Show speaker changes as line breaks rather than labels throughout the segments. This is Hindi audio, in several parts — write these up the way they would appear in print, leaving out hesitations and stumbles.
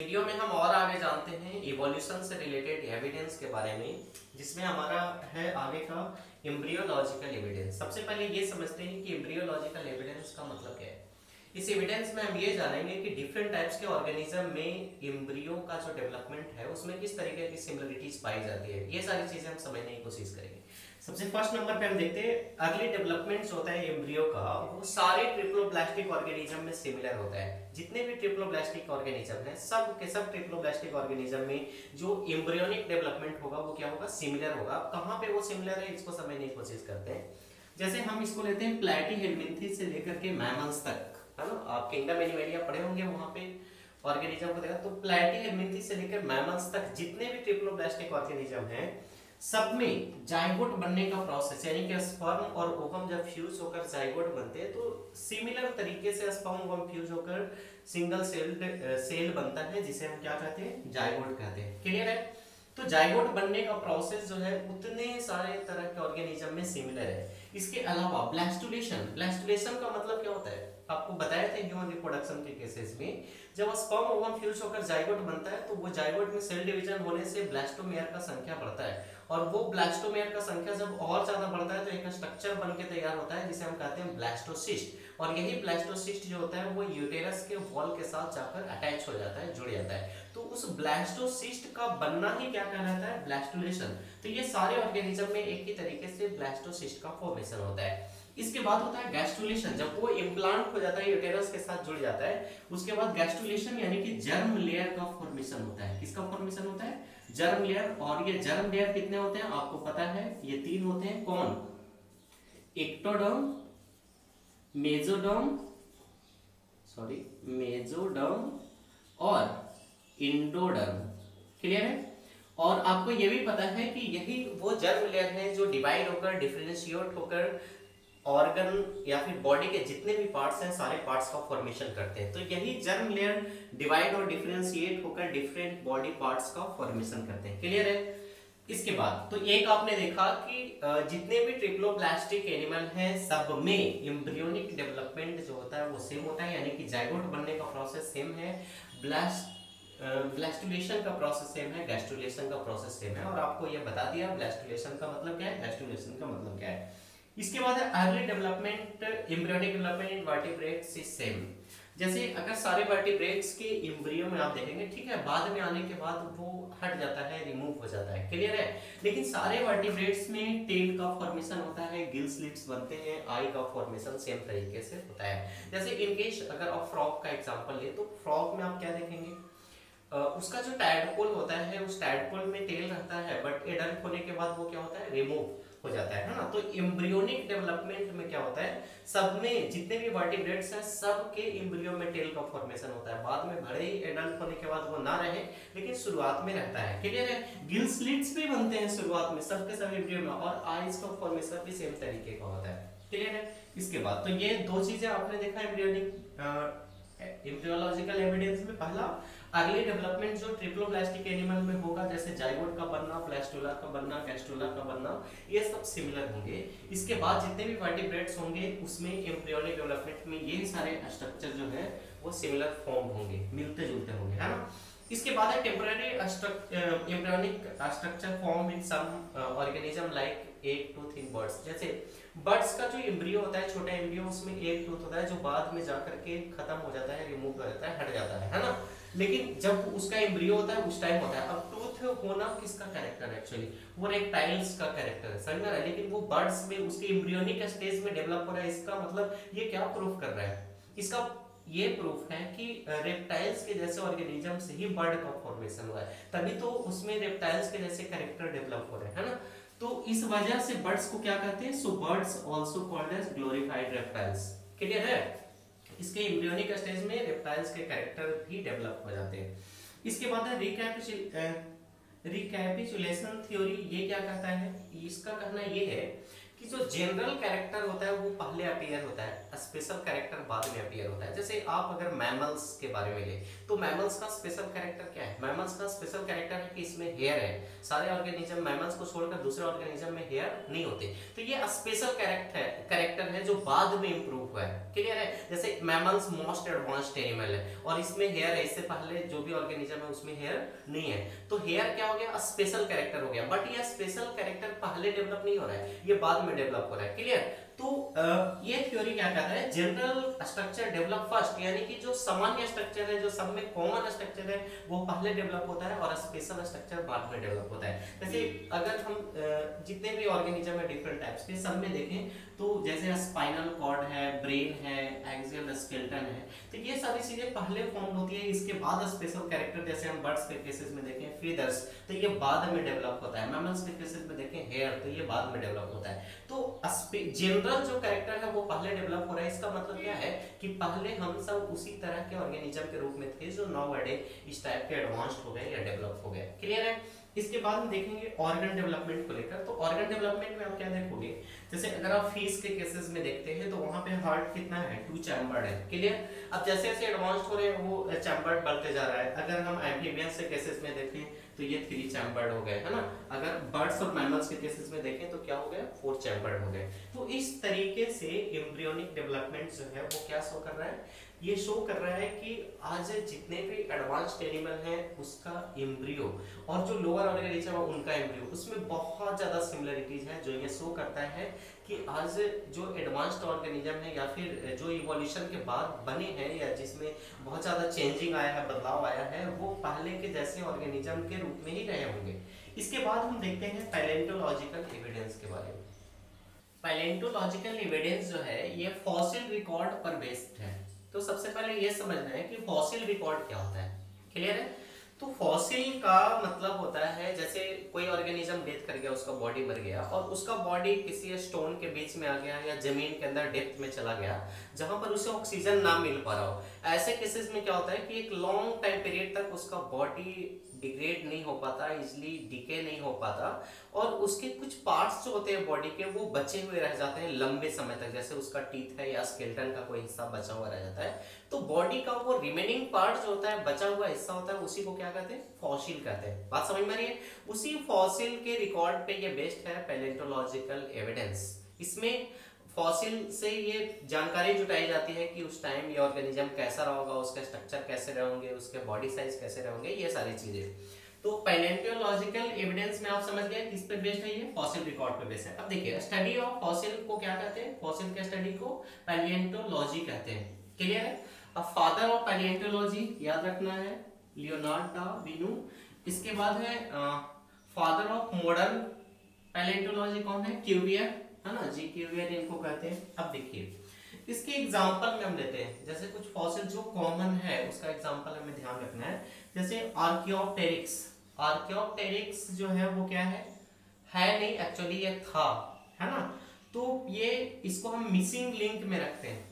वीडियो में हम और आगे जानते हैं इवोल्यूशन से रिलेटेड एविडेंस के बारे में, जिसमें हमारा है आगे का एम्ब्रियोलॉजिकल एविडेंस। सबसे पहले ये समझते हैं कि एम्ब्रियोलॉजिकल एविडेंस का मतलब क्या है। इस एविडेंस में हम ये जानेंगे कि डिफरेंट टाइप्स के ऑर्गेनिज्म में एम्ब्रियो का जो डेवलपमेंट है उसमें किस तरीके की सिमिलरिटीज पाई जाती है। ये सारी चीजें हम समझने की कोशिश करेंगे। सबसे फर्स्ट नंबर पे हम देखते हैं अर्ली डेवलपमेंट जो होता है एम्ब्रियो का, वो सारे ट्रिप्लोब्लास्टिक ऑर्गेनिज्म में सिमिलर होता है। जितने भी ट्रिप्लोब्लास्टिक ऑर्गेनिज्म हैं सब के सब ट्रिप्लोब्लास्टिक ऑर्गेनिज्म में जो एम्ब्रियोनिक डेवलपमेंट होगा वो क्या होगा, सिमिलर होगा। कहां पे वो सिमिलर है इसको समझने की कोशिश करते हैं। जैसे हम इसको लेते हैं प्लैटीहेल्मिन्थेस से लेकर के मैमल्स तक, है ना। आप किंगडम एनिमलिया पढ़े होंगे, वहां पे ऑर्गेनिज्म को देखा तो प्लैटीहेल्मिन्थेस से लेकर मैमल्स तक जितने भी ट्रिप्लोब्लास्टिक ऑर्गेनिज्म हैं सब में जाइगोट बनने का प्रोसेस, यानी कि स्पर्म और ओवम जब फ्यूज होकर जाइगोट बनते हैं तो सिमिलर तरीके से स्पर्म ओवम फ्यूज होकर सिंगल सेल बनता है, जिसे हम क्या कहते हैं, जाइगोट कहते हैं। क्लियर है। तो जाइगोट बनने का प्रोसेस जो है उतने सारे तरह के ऑर्गेनिज्म में सिमिलर है। इसके अलावा ब्लास्टुलेशन, ब्लास्टुलेशन का मतलब क्या होता है, आपको बताया था ह्यूमन रिप्रोडक्शन के केसेस में जब स्पर्म ओवम फ्यूज होकर जाइगोट बनता है तो वो जाइगोट में सेल डिवीजन होने से ब्लास्टोमेयर का संख्या बढ़ता है, और वो ब्लास्टोमेयर का संख्या जब और ज्यादा बढ़ता है तो एक स्ट्रक्चर बन के तैयार होता है जिसे हम कहते हैं ब्लास्टोसिस्ट। और यही ब्लास्टोसिस्ट जो होता है वो यूटेरस के वॉल के साथ जाकर अटैच हो जाता है, जुड़ जाता है। तो उस ब्लास्टोसिस्ट का बनना ही क्या कहलाता है, ब्लास्टुलेशन। तो ये सारे ऑर्गेनिज्म में एक ही तरीके से ब्लास्टोसिस्ट का फॉर्मेशन होता है। इसके बाद होता है गैस्ट्रुलेशन, जब वो इम्प्लांट हो जाता है यूटेरस के साथ जुड़ जाता है उसके बाद गैस्ट्रुलेशन यानी कि जर्म लेयर का फॉर्मेशन होता है। किसका फॉर्मेशन होता है, जर्म लेयर। और ये जर्म लेयर कितने होते हैं आपको पता है, ये तीन होते हैं। कौन, एक्टोडर्म, मेसोडर्म, मेसोडर्म और इंडोडर्म। क्लियर है। और आपको ये भी पता है कि यही वो जर्म लेयर है जो डिवाइड होकर डिफरेंशिएट होकर ऑर्गन या फिर बॉडी के जितने भी पार्ट्स हैं सारे पार्ट्स का फॉर्मेशन करते हैं। तो यही जर्म लेयर डिवाइड और डिफरेंशिएट होकर डिफरेंट बॉडी पार्ट्स का फॉर्मेशन करते हैं। क्लियर है। इसके बाद तो एक आपने देखा कि जितने भी ट्रिप्लोब्लास्टिक एनिमल हैं सब में एम्ब्रियोनिक डेवलपमेंट जो होता है वो सेम होता है, यानी कि जाइगोट बनने का प्रोसेस सेम है, ब्लास्टुलेशन का प्रोसेस सेम है, गैस्ट्रुलेशन का प्रोसेस सेम है। और आपको ये बता दिया ब्लास्टुलेशन का मतलब क्या है, गैस्ट्रुलेशन का मतलब क्या है। इसके बाद है early development, embryonic development in vertebrates is same. जैसे अगर सारे वर्टिब्रेट्स के एम्ब्रियो में आप देखेंगे, ठीक है, बाद में आने के बाद वो हट जाता है, रिमूव हो जाता है। क्लियर है। लेकिन सारे वर्टिब्रेट्स में टेल का फॉर्मेशन होता है, गिल स्लिट्स बनते हैं, आई का फॉर्मेशन सेम तरीके से होता है। जैसे इनकेस अगर आप फ्रॉग का एग्जांपल ले तो फ्रॉग में आप क्या देखेंगे, उसका जो टैडपोल होता है उस टैडपोल में टेल रहता है, बट एडल्ट होने के बाद वो क्या होता है, रिमूव हो जाता है ना। तो एम्ब्रियोनिक डेवलपमेंट में क्या होता है, सब में जितने भी वर्टिब्रेट्स हैं सब के एम्ब्रियो में टेल का फॉर्मेशन होता है। बाद में भले ही एडल्ट होने के बाद वो ना रहे लेकिन शुरुआत में रहता है। क्लियर है। गिल स्लिट्स भी बनते हैं शुरुआत में सबके सब एम्ब्रियो में, और आईज का फॉर्मेशन भी सेम तरीके का होता है। क्लियर है। इसके बाद तो ये दो चीजें आपने देखा एम्ब्रियोनिक एम्ब्रियोलॉजिकल एविडेंस में। पहला अर्ली डेवलपमेंट जो ट्रिप्लोब्लास्टिक एनिमल में होगा, जैसे जाइगोट का बनना, ब्लास्टुला का बनना, गैस्ट्रुला का बनना, ये सब सिमिलर होंगे। इसके बाद जितने भी वर्टिब्रेट्स होंगे उसमें एम्ब्रियोनिक डेवलपमेंट में ये सारे स्ट्रक्चर जो है वो सिमिलर फॉर्म होंगे, मिलते जुलते होंगे, है ना। इसके बाद है temporary embryonic structure form in some organism like egg tooth in birds. जैसे बर्ड्स का जो एम्ब्रियो होता है, छोटा एम्ब्रियो, उसमें एक टूथ होता है जो बाद में जाकर के खत्म हो जाता है, रिमूव हो जाता है, हट जाता है ना। लेकिन जब उसका एम्ब्रियो होता है उस टाइम होता है। अब टूथ होना किसका कैरेक्टर है, एक्चुअली वो रेप्टाइल्स का कैरेक्टर है, समझ रहा है। लेकिन वो बर्ड्स में उसके एम्ब्रियोनिक स्टेज में डेवलप हो रहा है। इसका मतलब ये क्या प्रूफ कर रहा है, इसका ये प्रूफ है कि रेप्टाइल्स के जैसे ऑर्गेनिज्म से ही बर्ड का फॉर्मेशन हुआ है, तभी तो उसमें रेप्टाइल्स के जैसे कैरेक्टर डेवलप हो रहे हैं, है ना। तो इस वजह से बर्ड्स को क्या कहते हैं, so birds also called as glorified reptiles. Clear है। इसके एम्ब्रियोनिक स्टेज में रेप्टाइल्स के कैरेक्टर भी डेवलप हो जाते हैं। इसके बाद है रिकैपिचुलेशन थ्योरी। ये क्या कहता है, इसका कहना ये है कि जो जनरल कैरेक्टर होता है वो पहले अपीयर होता है। स्पेशल कैरेक्टर बाद में अपीयर होता है। जैसे आप अगर मैमल्स के बारे में ले तो मैमल्स का स्पेशल कैरेक्टर क्या है? मैमल्स का स्पेशल कैरेक्टर है कि इसमें हेयर है। सारे ऑर्गेनिज्म मैमल्स को छोड़कर दूसरे ऑर्गेनिज्म में हेयर नहीं होते, तो ये स्पेशल कैरेक्टर है जो बाद में इंप्रूव हुआ है। क्लियर है? जैसे मैमल्स मोस्ट एडवांस्ड एनिमल है और इसमें हेयर है, इससे पहले जो भी ऑर्गेनिज्म है उसमें हेयर नहीं है, तो हेयर क्या हो गया? स्पेशल कैरेक्टर हो गया। बट ये स्पेशल कैरेक्टर पहले डेवलप नहीं हो रहा है, ये बाद में डेवलप हो रहा है। क्लियर? तो ये थ्योरी क्या कहता है? जनरल स्ट्रक्चर डेवलप फर्स्ट, यानी कि जो सामान्य स्ट्रक्चर है, जो सब में कॉमन स्ट्रक्चर है, वो पहले डेवलप होता है और स्पेशल स्ट्रक्चर बाद में डेवलप होता है। जैसे अगर हम जितने भी ऑर्गेनिज्म है डिफरेंट टाइप्स के, सब में देखें तो जैसे स्पाइनल कॉर्ड है, ब्रेन है, एक्सियल स्केलेटन है, तो ये सारी चीजें पहले फॉर्म होती है, इसके बाद स्पेशल कैरेक्टर, जैसे हम बर्ड्स के केसेस में देखें फीदर्स, तो ये बाद में डेवलप होता है। मैमल्स के केसेस में देखें हेयर, तो ये बाद में डेवलप होता है। तो जनरल जो कैरेक्टर है वो पहले डेवलप हो रहा है। इसका मतलब क्या है कि पहले हम सब उसी तरह के ऑर्गेनिज्म के रूप में थे जो नाउ अडे इस टाइप के एडवांस्ड हो गए या डेवलप हो गए। क्लियर है? इसके बाद हम देखेंगे ऑर्गन डेवलपमेंट को लेकर। तो ऑर्गन डेवलपमेंट में आप क्या देखोगे? जैसे अगर आप फिश के केसेस में देखते हैं तो वहां पे हार्ट कितना है? 2 चैम्बर्ड है। क्लियर? अब जैसे जैसे एडवांस्ड हो रहे हैं वो चैम्बर्ड बढ़ते जा रहा है। अगर हम एम्फीबियंस के केसेस में देखें तो ये 3 चैम्बर्ड हो गए, है ना। अगर बर्ड्स और मैमल्स के केसेस में देखें तो क्या हो गया? 4 चैम्बर्ड हो गए। तो इस तरीके से एम्ब्रियोनिक डेवलपमेंट जो है वो क्या शो कर रहा है? ये शो कर रहा है कि आज जितने भी एडवांस्ड एनिमल हैं उसका एम्ब्रियो और जो लोअर ऑर्गेनिज्म है उनका एम्ब्रियो, उसमें बहुत ज्यादा सिमिलरिटीज है, जो ये शो करता है कि आज जो एडवांस्ड ऑर्गेनिज्म है या फिर जो इवोल्यूशन के बाद बने हैं या जिसमें बहुत ज्यादा चेंजिंग आया है, बदलाव आया है, वो पहले के जैसे ऑर्गेनिज्म के रूप में ही रहे होंगे। इसके बाद हम देखते हैं पैलेंटोलॉजिकल एविडेंस के बारे में। पैलेंटोलॉजिकल एविडेंस जो है ये फॉसिल रिकॉर्ड पर बेस्ड है। तो सबसे पहले ये समझना है कि फॉसिल रिकॉर्ड क्या होता है। क्लियर है? तो फॉसिल का मतलब होता है जैसे कोई ऑर्गेनिज्म डेथ कर गया, उसका बॉडी मर गया और उसका बॉडी किसी स्टोन के बीच में आ गया या जमीन के अंदर डेप्थ में चला गया जहां पर उसे ऑक्सीजन ना मिल पा रहा हो। ऐसे केसेस में क्या होता है कि एक लॉन्ग टाइम पीरियड तक उसका बॉडी डिग्रेड नहीं हो पाता, इजिली डिके नहीं हो पाता और उसके कुछ पार्ट्स जो होते हैं बॉडी के वो बचे हुए रह जाते हैं लंबे समय तक। जैसे उसका टीथ है या स्केलेटन का कोई हिस्सा बचा हुआ रह जाता है, तो बॉडी का वो रिमेनिंग पार्ट जो होता है, बचा हुआ हिस्सा होता है, उसी को क्या कहते हैं? फॉसिल कहते हैं। बात समझ में आ रही है? उसी फॉसिल के रिकॉर्ड पे ये बेस्ड है पैलेंटोलॉजिकल एविडेंस। इसमें फॉसिल से ये जानकारी जुटाई जाती है कि उस टाइम ये ऑर्गेनिज्म कैसा रहा होगा, उसका स्ट्रक्चर कैसे रहेंगे, उसके बॉडी साइज कैसे रहेंगे, ये सारी चीजें। तो पैलेंटोलॉजिकल एविडेंस में आप समझ गए किस पे बेस्ड है? ये फॉसिल रिकॉर्ड पे बेस्ड है। अब देखिए स्टडी ऑफ फॉसिल को क्या कहते हैं? फॉसिल के स्टडी को पैलिएंटोलॉजी कहते हैं। क्लियर है? अब फादर ऑफ पैलिएंटोलॉजी याद रखना है लियोनार्डो डा विंची। इसके बाद है फादर ऑफ मॉडर्न पैलिएंटोलॉजी कौन है? क्यूवियर, है ना, जी क्यूवियर इनको कहते हैं। अब देखिए इसके एग्जांपल में हम लेते हैं, जैसे कुछ फॉसिल जो कॉमन है उसका एग्जांपल हमें ध्यान रखना है। जैसे आर्कियोप्टेरिक्स। आर्कियोप्टेरिक्स जो है वो क्या है नहीं, एक्चुअली ये था, है ना। तो ये इसको हम मिसिंग लिंक में रखते हैं।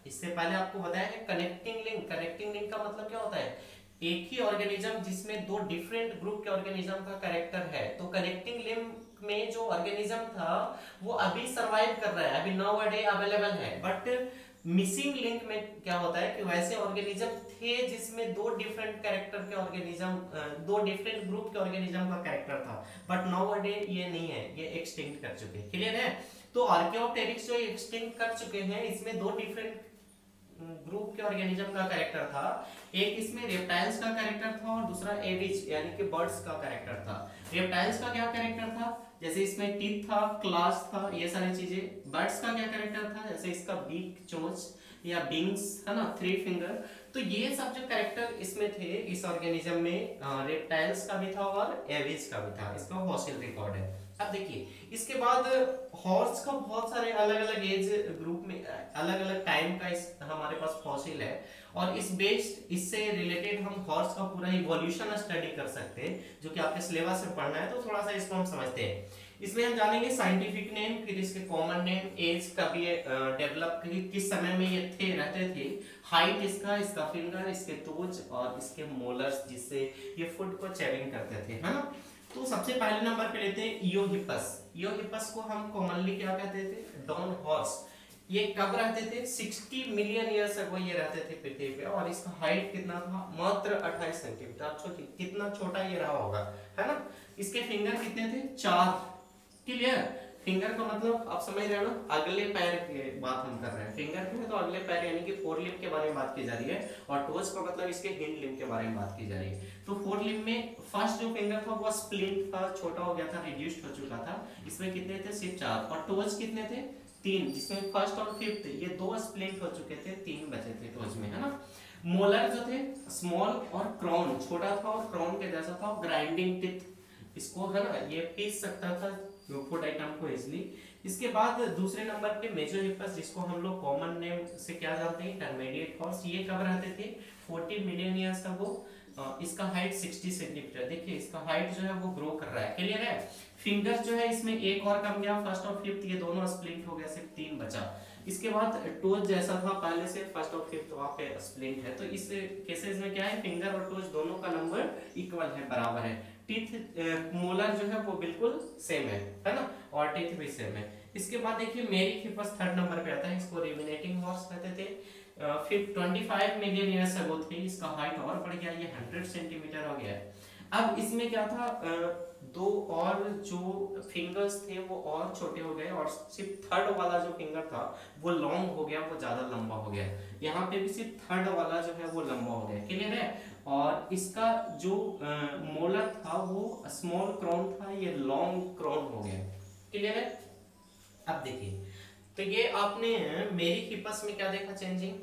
इससे पहले आपको बताया है कनेक्टिंग लिंक। कनेक्टिंग लिंक का मतलब क्या होता है? एक ही ऑर्गेनिज्म जिसमें 2 डिफरेंट ग्रुप के ऑर्गेनिज्म का कैरेक्टर है, तो कनेक्टिंग लिंक में जो ऑर्गेनिज्म था वो अभी सरवाइव कर रहा है, अभी नाउ अ डे अवेलेबल है। बट मिसिंग लिंक में क्या होता है कि वैसे ऑर्गेनिज्म थे जिसमें 2 डिफरेंट कैरेक्टर के ऑर्गेनिज्म, 2 डिफरेंट ग्रुप के ऑर्गेनिज्म का कैरेक्टर था, बट नाउ अ डे ये नहीं है, ये एक्सटिंक्ट कर चुके हैं। क्लियर है? तो आर्कियोप्टेरिक्स जो एक्सटिंक्ट कर चुके हैं, इसमें 2 डिफरेंट ग्रुप के ऑर्गेनिज्म का कैरेक्टर था। एक इसमें रेप्टाइल्स का कैरेक्टर था और दूसरा एविज यानी कि बर्ड्स का कैरेक्टर था। रेप्टाइल्स का क्या कैरेक्टर था? जैसे इसमें टीथ था, क्लास था, ये सारी चीजें। बर्ड्स का क्या कैरेक्टर था? जैसे इसका बीक, चोंच या विंग्स, है ना, 3 फिंगर। तो ये सब जो कैरेक्टर इसमें थे इस ऑर्गेनिज्म में, रेप्टाइल्स का भी था और एविज का भी था। इसका फॉसिल रिकॉर्ड है। अब देखिए इसके बाद हॉर्स का बहुत सारे अलग अलग एज ग्रुप में अलग अलग टाइम का हमारे पास फॉसिल है और इस बेस्ड इससे रिलेटेड हम हॉर्स का पूरा इवोल्यूशन स्टडी कर सकते हैं, जो कि आपके सिलेबस में पढ़ना है, तो थोड़ा सा इसको हम समझते हैं। इसमें हम जानेंगे साइंटिफिक नेम, फिर इसके कॉमन नेम, एज कब ये डेवलप किस समय में ये रहते थे, हाइट इसका फिंगर, इसके टोज और इसके मोलर्स जिससे ये फूड को चेविंग करते थे, है ना। तो सबसे पहले नंबर पे लेते हैं इयोहिपस। इयोहिपस को हम कॉमनली क्या कहते थे? Dawn horse. ये कब रहते थे? 60 मिलियन ईयर्स अगो ये रहते थे पृथ्वी पे, और इसका हाइट कितना था? मात्र 28 सेंटीमीटर। आप कितना छोटा ये रहा होगा, है ना। इसके फिंगर कितने थे? 4। क्लियर। फिंगर का मतलब आप समझ रहे हो ना, अगले पैर की बात हम कर रहे हैं। फिंगर के तो अगले पैर यानी कि फोर लिम्ब के बारे में बात की जा रही है, और टोज का मतलब इसके हिंड लिम्ब के बारे में बात की जा रही है। तो फोर लिम्ब में फर्स्ट जो फिंगर था वो स्प्लिंट था, छोटा हो गया था, रिड्यूस्ड हो चुका था। इसमें कितने थे? सिर्फ 4। और टोज कितने थे? 3, जिसमें फर्स्ट और फिफ्थ ये 2 स्प्लिंट हो चुके थे, 3 बचे थे टोज में, है ना। मोलर जो थे स्मॉल, और क्राउन छोटा था और क्राउन के जैसा था, ग्राइंडिंग टिथ, इसको है ना ये पीस सकता था फूड आइटम को इजिली। इसके बाद दूसरे नंबर पे मेजोहिपस, जिसको हम लोग कॉमन नेम से क्या जानते हैं? Intermediate horse. ये कब रहते थे? 40 मिलियन ईयर्स अगो। इसका हाइट 60 सेंटीमीटर। देखिए इसका हाइट जो है वो ग्रो कर रहा है। क्लियर है। फिंगर्स जो है इसमें एक और कम गया, फर्स्ट और फिफ्थ ये दोनों स्प्लिंट हो गया, सिर्फ 3 बचा। इसके बाद टोज जैसा था पहले से, फर्स्ट और फिफ्थ वहां पे स्प्लिंट है। तो इस केसेस में क्या है? फिंगर और टोज दोनों का नंबर इक्वल है, बराबर है। टीथ मोलर जो है वो बिल्कुल सेम है ना, और टीथ भी सेम है। इसके बाद देखिए मेरिकहिपस थर्ड नंबर पे आता है, इसको रिमिनेटिंग हॉर्स कहते थे। फिर 25 मिलियन ईयर्स अगो थे, इसका हाइट और बढ़ गया, ये 100 सेंटीमीटर हो गया है। अब इसमें क्या था? 2 और जो फिंगर्स थे वो और छोटे हो गए, और सिर्फ थर्ड वाला जो फिंगर था वो लॉन्ग हो गया, वो ज्यादा लंबा हो गया। यहाँ पे भी सिर्फ थर्ड वाला जो है वो लंबा हो गया। क्लियर है। और इसका जो मोलर था वो स्मॉल क्राउन था, ये लॉन्ग क्राउन हो गया। क्लियर है। अब देखिए, तो ये आपने मेरिकहिपस में क्या देखा? चेंजिंग,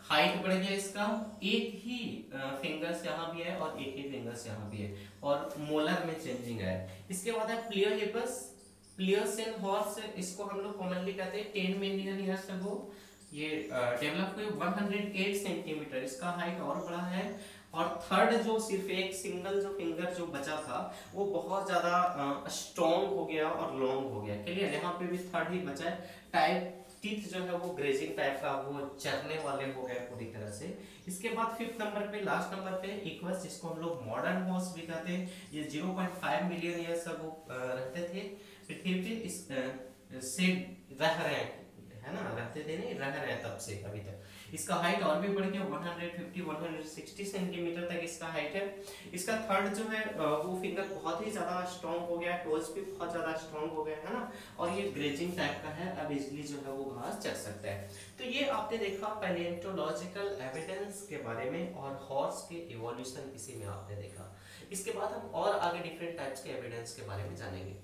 हाइट बढ़ गया इसका, एक ही फिंगर्स यहाँ भी है और एक ही फिंगर्स यहाँ भी है, और मोलर में चेंजिंग है। इसके बाद है प्लियोहिपस, प्लियोसेन हॉर्स, इसको हम लोग कॉमनली कहते हैं 10 मिलियन ईयर्स अगो ये डेवलप हुए। 108 सेंटीमीटर इसका हाइट और बढ़ा है। और थर्ड जो सिर्फ एक सिंगल जो फिंगर जो बचा था वो बहुत ज्यादा स्ट्रॉन्ग हो गया और लॉन्ग हो गया। क्लियर। यहाँ पे भी थर्ड ही बचा है। टाइप टीथ जो है वो ग्रेजिंग टाइप का, वो चरने वाले हो गए पूरी तरह से। इसके बाद फिफ्थ नंबर पे, लास्ट नंबर पे इक्वस, जिसको हम लोग मॉडर्न हॉर्स भी कहते हैं। ये 0.5 मिलियन ईयर्स वो रहते थे पृथ्वी पे, इस से रह रहे हैं, है ना, रहते थे नहीं, रह रहे हैं तब से अभी तक। इसका हाइट और भी बढ़ गया, 150-160 सेंटीमीटर तक इसका हाइट है। इसका थर्ड जो है वो फिंगर बहुत ही ज्यादा स्ट्रॉन्ग हो गया, टोज भी बहुत ज्यादा स्ट्रॉन्ग हो गया, है ना, और ये ग्रेजिंग टाइप का है, अब इजिली जो है वो घास चर सकता है। तो ये आपने देखा पैलियोंटोलॉजिकल एविडेंस के बारे में, और हॉर्स के इवोल्यूशन इसी में आपने देखा। इसके बाद हम और आगे डिफरेंट टाइप्स के एविडेंस के बारे में जानेंगे।